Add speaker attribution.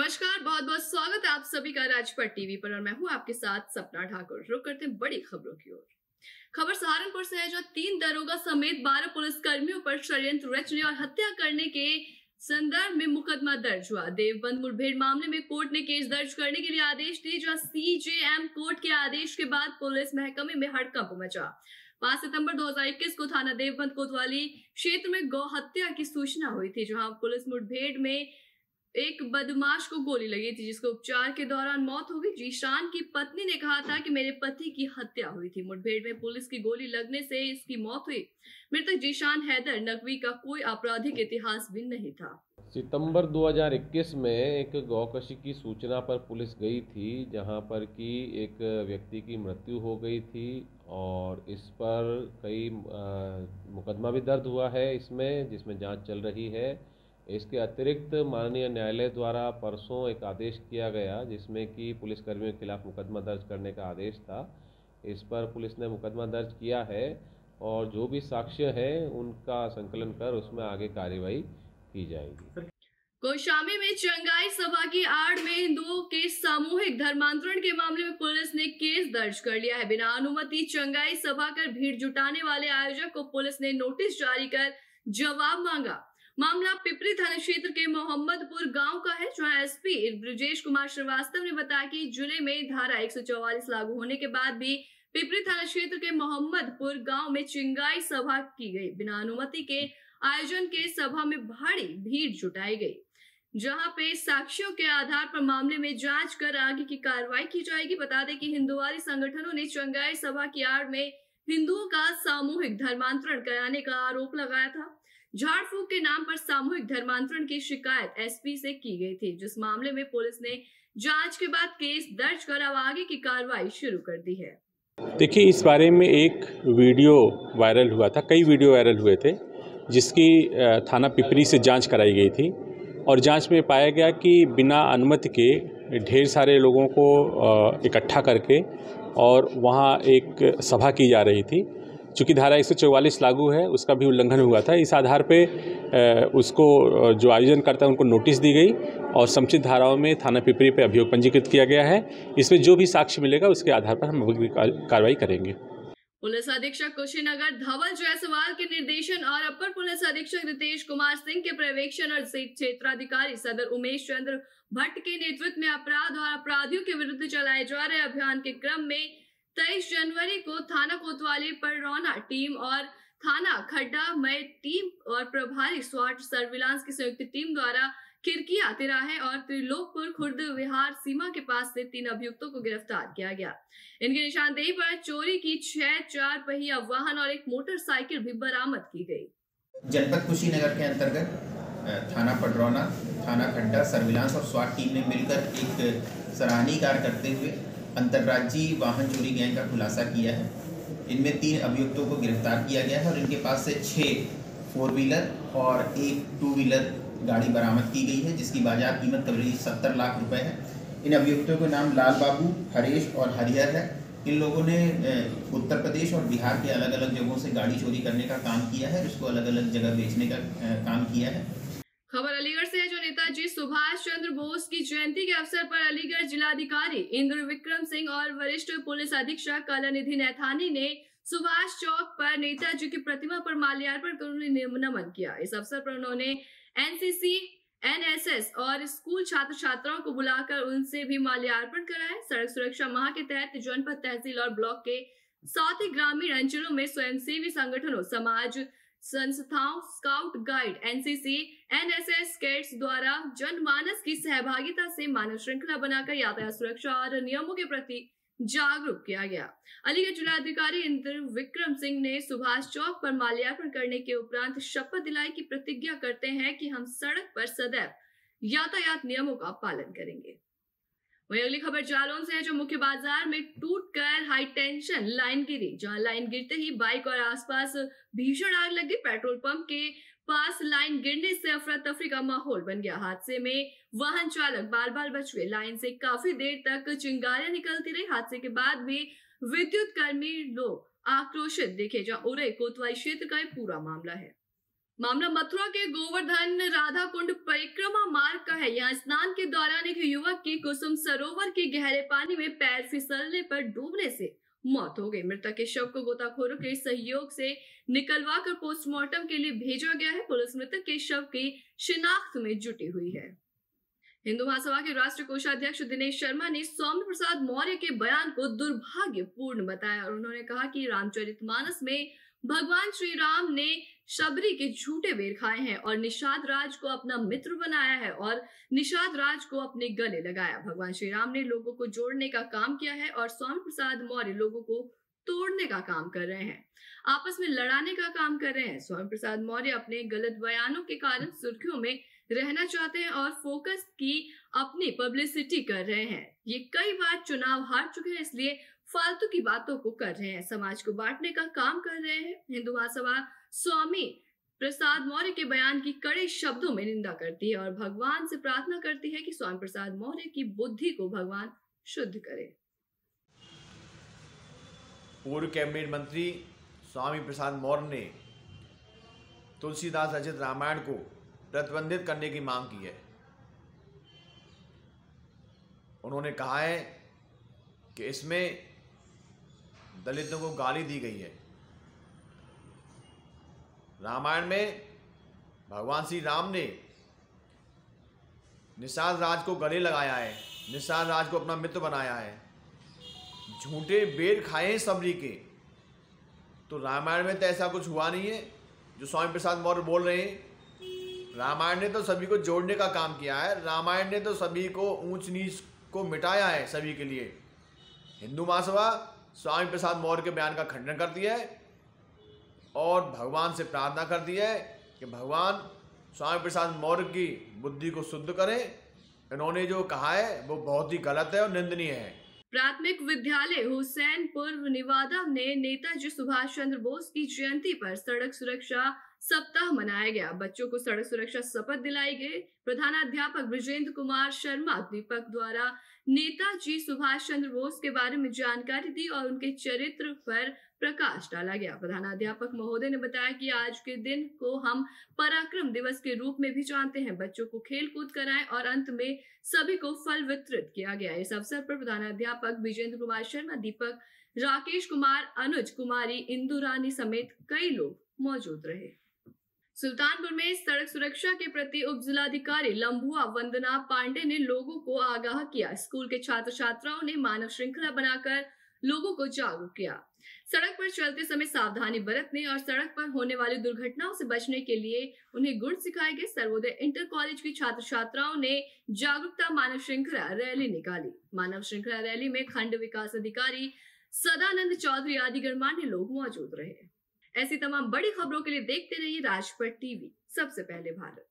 Speaker 1: नमस्कार, बहुत बहुत स्वागत है आप सभी का राजपट टीवी पर और मैं हूं आपके साथ सपना ठाकुर। रुक करते हैं बड़ी खबरों की ओर। खबर सहारनपुर से है, जो 3 दरोगा समेत 12 पुलिसकर्मियों पर षड्यंत्र रचने और हत्या करने के संदर्भ में मुकदमा दर्ज हुआ। देवबंद मुठभेड़ मामले में कोर्ट ने केस दर्ज करने के लिए आदेश दिए, जहां सीजेएम कोर्ट के आदेश के बाद पुलिस महकमे में हड़कंप मचा। 5 सितंबर 2021 को थाना देवबंद कोतवाली क्षेत्र में गौ हत्या की सूचना हुई थी, जहां पुलिस मुठभेड़ में एक बदमाश को गोली लगी थी, जिसको उपचार के दौरान मौत हो गई। जीशान की पत्नी ने कहा था कि मेरे पति की हत्या हुई थी। मुठभेड़ में पुलिस की गोली लगने से इसकी मौत हुई। मृतक जीशान हैदर नकवी का कोई आपराधिक इतिहास भी नहीं था।
Speaker 2: सितंबर 2021 में एक गौकशी की सूचना पर पुलिस गई थी, जहां पर कि एक व्यक्ति की मृत्यु हो गई थी और इस पर कई मुकदमा भी दर्ज हुआ है इसमें, जिसमें जांच चल रही है। इसके अतिरिक्त माननीय न्यायालय द्वारा परसों एक आदेश किया गया, जिसमें कि पुलिसकर्मियों के खिलाफ मुकदमा दर्ज करने का आदेश था। इस पर पुलिस ने मुकदमा दर्ज किया है और जो भी साक्ष्य हैं उनका संकलन कर उसमें आगे कार्रवाई की जाएगी।
Speaker 1: कौशाम्बी में चंगाई सभा की आड़ में हिंदुओं के सामूहिक धर्मांतरण के मामले में पुलिस ने केस दर्ज कर लिया है। बिना अनुमति चंगाई सभा कर भीड़ जुटाने वाले आयोजक को पुलिस ने नोटिस जारी कर जवाब मांगा। मामला पिपरी थाना क्षेत्र के मोहम्मदपुर गांव का है, जहां एसपी ब्रजेश कुमार श्रीवास्तव ने बताया कि जिले में धारा 144 लागू होने के बाद भी पिपरी थाना क्षेत्र के मोहम्मदपुर गांव में चिंगाई सभा की गई। बिना अनुमति के आयोजन के सभा में भारी भीड़ जुटाई गई, जहां पे साक्ष्यों के आधार पर मामले में जांच कर आगे की कार्रवाई की जाएगी। बता दें कि हिंदुवादी संगठनों ने चंगाई सभा की आड़ में हिंदुओं का सामूहिक धर्मांतरण कराने का आरोप लगाया था। झाड़ फूक के नाम पर सामूहिक धर्मांतरण की शिकायत एसपी से की गई थी, जिस मामले में पुलिस ने जांच के बाद केस दर्ज कर अब आगे की कार्रवाई शुरू कर दी है।
Speaker 3: देखिए, इस बारे में एक वीडियो वायरल हुआ था, कई वीडियो वायरल हुए थे, जिसकी थाना पिपरी से जांच कराई गई थी और जांच में पाया गया कि बिना अनुमति के ढेर सारे लोगों को इकट्ठा करके और वहाँ एक सभा की जा रही थी। चूँकि धारा 144 लागू है, उसका भी उल्लंघन हुआ था। इस आधार पे उसको जो आयोजन करता है उनको नोटिस दी गई और समुचित धाराओं में थाना पिपरी पे अभियोग पंजीकृत किया गया है। इसमें जो भी साक्ष्य मिलेगा उसके आधार पर हम कार्रवाई करेंगे।
Speaker 1: पुलिस अधीक्षक कुशीनगर धवल जायसवाल के निर्देशन और अपर पुलिस अधीक्षक रितेश कुमार सिंह के पर्यवेक्षण और क्षेत्राधिकारी सदर उमेश चंद्र भट्ट के नेतृत्व में अपराध और अपराधियों के विरुद्ध चलाए जा रहे अभियान के क्रम में 23 जनवरी को थाना कोतवाली पररौना टीम और थाना खड्डा मय टीम और प्रभारी स्वाट सर्विलांस की संयुक्त टीम द्वारा खिरकिया तिराहे और त्रिलोकपुर खुर्द विहार सीमा के पास से 3 अभियुक्तों को गिरफ्तार किया गया। इनकी निशानदेही पर चोरी की 6 4 पहिया वाहन और एक मोटरसाइकिल भी बरामद की गई।
Speaker 4: जनपद कुशीनगर के अंतर्गत थाना पडरौना, थाना खड्डा सर्विलांस और स्वाट टीम ने मिलकर एक सराहनीय कार्य करते हुए अंतर्राज्यीय वाहन चोरी गैंग का खुलासा किया है। इनमें 3 अभियुक्तों को गिरफ्तार किया गया है और इनके पास से 6 4 व्हीलर और 1 2 व्हीलर गाड़ी बरामद की गई है, जिसकी बाजार कीमत करीब 70 लाख रुपए है। इन अभियुक्तों के नाम लाल बाबू, हरेश और हरिहर है। इन लोगों ने उत्तर प्रदेश और बिहार के अलग अलग जगहों से गाड़ी चोरी करने का काम किया है, उसको अलग अलग जगह बेचने का काम किया है।
Speaker 1: खबर अलीगढ़ से है, जो नेताजी सुभाष चंद्र बोस की जयंती के अवसर पर अलीगढ़ जिलाधिकारी इंद्र विक्रम सिंह और वरिष्ठ पुलिस अधीक्षक कलानिधि नैथानी ने सुभाष चौक पर नेताजी की प्रतिमा पर माल्यार्पण कर उन्हें नमन किया। इस अवसर पर उन्होंने एनसीसी, एनएसएस और स्कूल छात्र छात्राओं को बुलाकर उनसे भी माल्यार्पण कराया। सड़क सुरक्षा माह के तहत जनपद, तहसील और ब्लॉक के साथ ही ग्रामीण अंचलों में स्वयंसेवी संगठनों, समाज संस्थाओं, scout guide, NCC, NSS cadets द्वारा जनमानस की सहभागिता से मानव श्रृंखला बनाकर यातायात सुरक्षा और नियमों के प्रति जागरूक किया गया। अलीगढ़ जिलाधिकारी इंद्र विक्रम सिंह ने सुभाष चौक पर माल्यार्पण करने के उपरांत शपथ दिलाई की प्रतिज्ञा करते हैं कि हम सड़क पर सदैव यातायात नियमों का पालन करेंगे। वहीं अगली खबर जालौन से है, जो मुख्य बाजार में टूटकर हाई टेंशन लाइन गिरी, जहां लाइन गिरते ही बाइक और आसपास भीषण आग लगी। पेट्रोल पंप के पास लाइन गिरने से अफरा तफरी का माहौल बन गया। हादसे में वाहन चालक बाल बाल बच गए। लाइन से काफी देर तक चिंगारियां निकलती रही। हादसे के बाद भी विद्युत कर्मी लोग आक्रोशित दिखे, जहां उरे कोतवाली क्षेत्र का पूरा मामला है। मामला मथुरा के गोवर्धन राधा कुंड परिक्रमा मार्ग का है। यहाँ स्नान के दौरान एक युवक की कुसुम सरोवर के गहरे पानी में पैर फिसलने पर डूबने से मौत हो गई। मृतक के शव को गोताखोरों के सहयोग से निकलवाकर पोस्टमार्टम के लिए भेजा गया है। पुलिस मृतक के शव की शिनाख्त में जुटी हुई है। हिंदू महासभा के राष्ट्रीय कोषाध्यक्ष दिनेश शर्मा ने स्वामी प्रसाद मौर्य के बयान को दुर्भाग्यपूर्ण बताया और उन्होंने कहा कि रामचरितमानस में भगवान श्री राम ने शबरी के झूठे बेर खाए हैं और निषाद राज को अपना मित्र बनाया है और निषाद राज को अपने गले लगाया। भगवान श्री राम ने लोगों को जोड़ने का काम किया है और स्वामी प्रसाद मौर्य लोगों को तोड़ने का काम कर रहे हैं, आपस में लड़ाने का काम कर रहे हैं। स्वामी प्रसाद मौर्य अपने गलत बयानों के कारण सुर्खियों में रहना चाहते हैं और फोकस की अपनी पब्लिसिटी कर रहे हैं। ये कई बार चुनाव हार चुके हैं, इसलिए फालतू की बातों को कर रहे हैं, समाज को बांटने का काम कर रहे हैं। हिंदू महासभा स्वामी प्रसाद मौर्य के बयान की कड़े शब्दों में निंदा करती है और भगवान से प्रार्थना करती है कि स्वामी प्रसाद मौर्य की बुद्धि को भगवान शुद्ध करे।
Speaker 5: पूर्व कैबिनेट मंत्री स्वामी प्रसाद मौर्य ने तुलसीदास रचित रामायण को प्रतिबंधित करने की मांग की है। उन्होंने कहा है कि इसमें दलितों को गाली दी गई है। रामायण में भगवान श्री राम ने निषाद राज को गले लगाया है, निषाद राज को अपना मित्र बनाया है, झूठे बेर खाए हैं शबरी के। तो रामायण में तो ऐसा कुछ हुआ नहीं है जो स्वामी प्रसाद मौर्य बोल रहे हैं। रामायण ने तो सभी को जोड़ने का काम किया है, रामायण ने तो सभी को ऊंच नीच को मिटाया है सभी के लिए। हिंदू महासभा स्वामी प्रसाद मौर्य के बयान का खंडन करती है और भगवान से प्रार्थना करती है कि भगवान स्वामी प्रसाद मौर्य की बुद्धि को शुद्ध करें। इन्होंने जो कहा है वो बहुत ही गलत है और निंदनीय है।
Speaker 1: प्राथमिक विद्यालय हुसैनपुर निवादा में नेताजी सुभाष चंद्र बोस की जयंती पर सड़क सुरक्षा सप्ताह मनाया गया। बच्चों को सड़क सुरक्षा शपथ दिलाई गई। प्रधानाध्यापक ब्रजेंद्र कुमार शर्मा दीपक द्वारा नेताजी सुभाष चंद्र बोस के बारे में जानकारी दी और उनके चरित्र पर प्रकाश डाला गया। प्रधानाध्यापक महोदय ने बताया कि आज के दिन को हम पराक्रम दिवस के रूप में भी जानते हैं। बच्चों को खेल कूद कराएं और अंत में सभी को फल वितरित किया गया। इस अवसर पर प्रधानाध्यापक विजेंद्र कुमार शर्मा, दीपक, राकेश कुमार, अनुज कुमारी, इंदु रानी समेत कई लोग मौजूद रहे। सुल्तानपुर में सड़क सुरक्षा के प्रति उप जिलाधिकारी लंबुआ वंदना पांडे ने लोगों को आगाह किया। स्कूल के छात्र छात्राओं ने मानव श्रृंखला बनाकर लोगों को जागरूक किया। सड़क पर चलते समय सावधानी बरतने और सड़क पर होने वाली दुर्घटनाओं से बचने के लिए उन्हें गुण सिखाए गए। सर्वोदय इंटर कॉलेज की छात्र छात्राओं ने जागरूकता मानव श्रृंखला रैली निकाली। मानव श्रृंखला रैली में खंड विकास अधिकारी सदानंद चौधरी आदि गणमान्य लोग मौजूद रहे। ऐसी तमाम बड़ी खबरों के लिए देखते रहिए राजपट टीवी, सबसे पहले भारत।